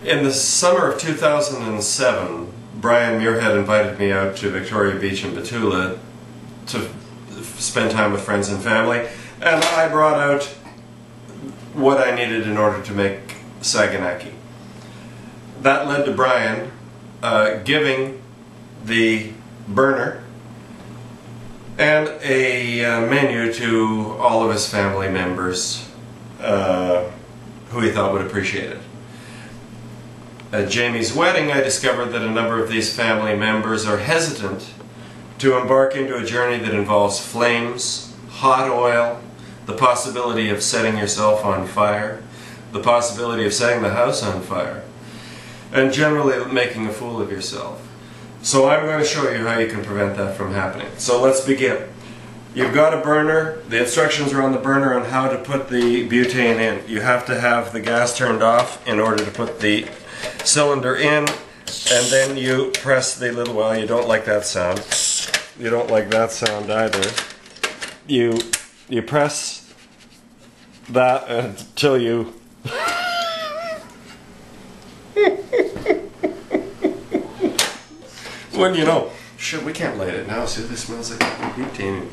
In the summer of 2007, Brian Muirhead invited me out to Victoria Beach in Batula to spend time with friends and family, and I brought out what I needed in order to make Saganaki. That led to Brian giving the burner and a menu to all of his family members who he thought would appreciate it. At Jamie's wedding, I discovered that a number of these family members are hesitant to embark into a journey that involves flames, hot oil, the possibility of setting yourself on fire, the possibility of setting the house on fire, and generally making a fool of yourself. So I'm going to show you how you can prevent that from happening. So let's begin. You've got a burner. The instructions are on the burner on how to put the butane in. You have to have the gas turned off in order to put the cylinder in, and then you press the little, well, you don't like that sound. You don't like that sound either. You press that until you when you know, shit, we can't light it now. See, this smells like butane.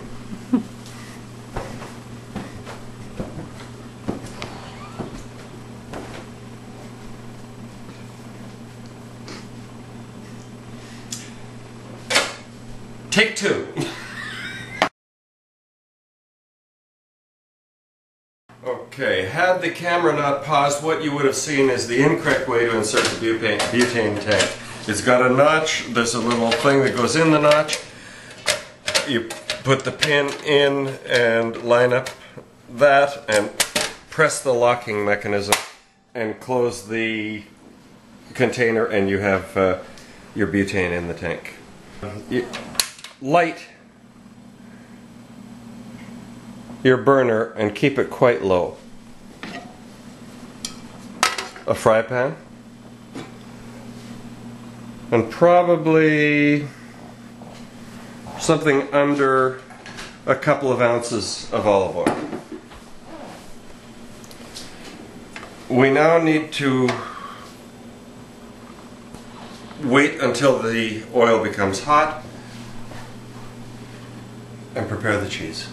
Take two. Okay, had the camera not paused, what you would have seen is the incorrect way to insert the butane tank. It's got a notch, there's a little thing that goes in the notch. You put the pin in and line up that and press the locking mechanism and close the container, and you have your butane in the tank. Light your burner and keep it quite low. A fry pan, and probably something under a couple of ounces of olive oil. We now need to wait until the oil becomes hot and prepare the cheese.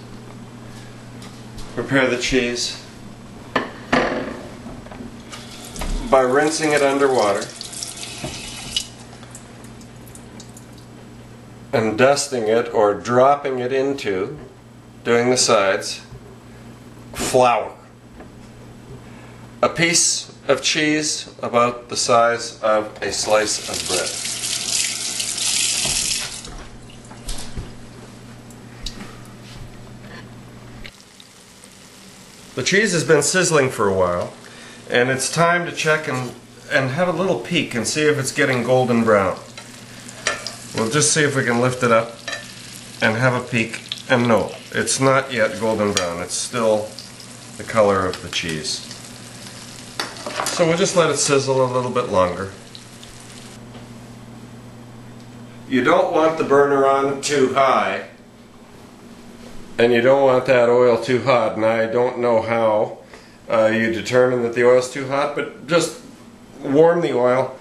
Prepare the cheese by rinsing it underwater and dusting it or dropping it into, doing the sides, flour. A piece of cheese about the size of a slice of bread. The cheese has been sizzling for a while, and it's time to check and have a little peek and see if it's getting golden brown. We'll just see if we can lift it up and have a peek, and no, it's not yet golden brown. It's still the color of the cheese. So we'll just let it sizzle a little bit longer. You don't want the burner on too high, and you don't want that oil too hot, and I don't know how you determine that the oil's too hot, but just warm the oil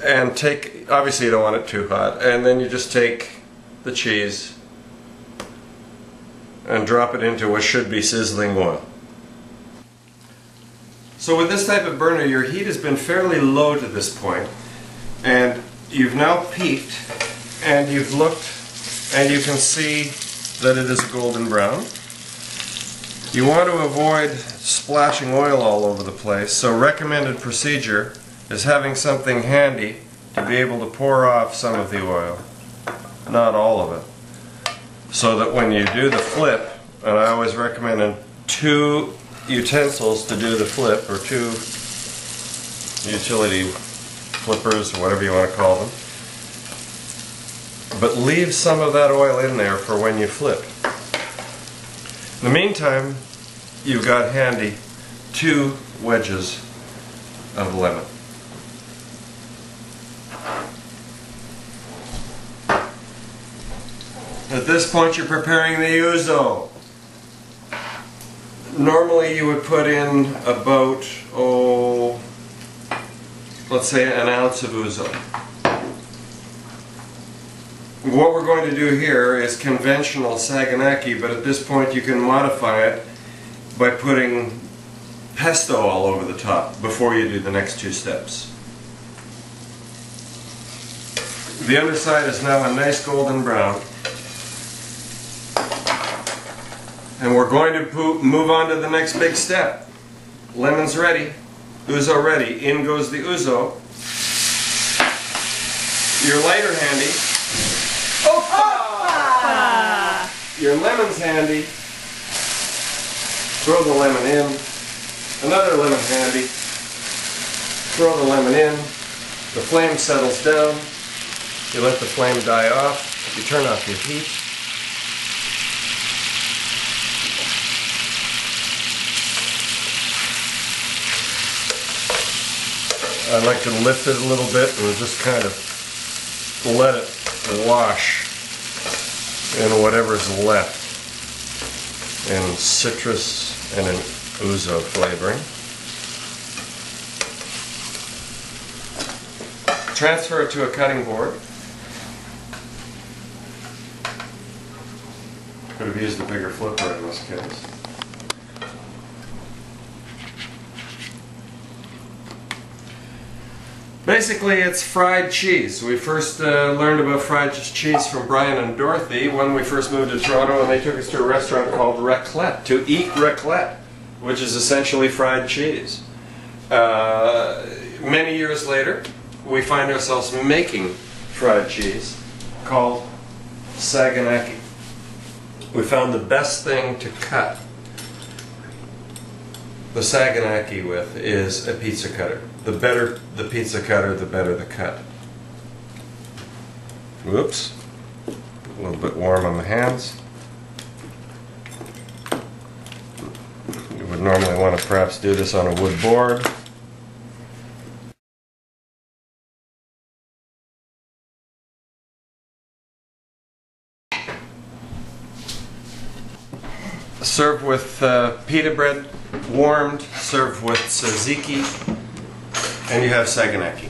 and take, obviously you don't want it too hot, and then you just take the cheese and drop it into what should be sizzling oil. So with this type of burner, your heat has been fairly low to this point, and you've now peeked and you've looked and you can see that it is golden brown. You want to avoid splashing oil all over the place, so recommended procedure is having something handy to be able to pour off some of the oil, not all of it, so that when you do the flip, and I always recommend two utensils to do the flip, or two utility flippers, or whatever you want to call them, but leave some of that oil in there for when you flip. In the meantime, you've got handy 2 wedges of lemon. At this point, you're preparing the ouzo. Normally you would put in about let's say an ounce of ouzo. What we're going to do here is conventional Saganaki, but at this point you can modify it by putting pesto all over the top before you do the next two steps. The underside is now a nice golden brown. And we're going to move on to the next big step. Lemon's ready, ouzo ready. In goes the ouzo. Your lighter handy. Opa! Your lemon's handy. Throw the lemon in. Another lemon handy. Throw the lemon in. The flame settles down. You let the flame die off. You turn off your heat. I like to lift it a little bit and just kind of let it wash in whatever's left in citrus and in ouzo flavoring. Transfer it to a cutting board. Could have used a bigger flipper in this case. Basically, it's fried cheese. We first learned about fried cheese from Brian and Dorothy when we first moved to Toronto, and they took us to a restaurant called Raclette to eat raclette, which is essentially fried cheese. Many years later, we find ourselves making fried cheese called Saganaki. We found the best thing to cut the Saganaki with is a pizza cutter. The better the pizza cutter, the better the cut. Whoops. A little bit warm on the hands. You would normally want to perhaps do this on a wood board. Serve with pita bread, warmed, served with tzatziki, and you have Saganaki.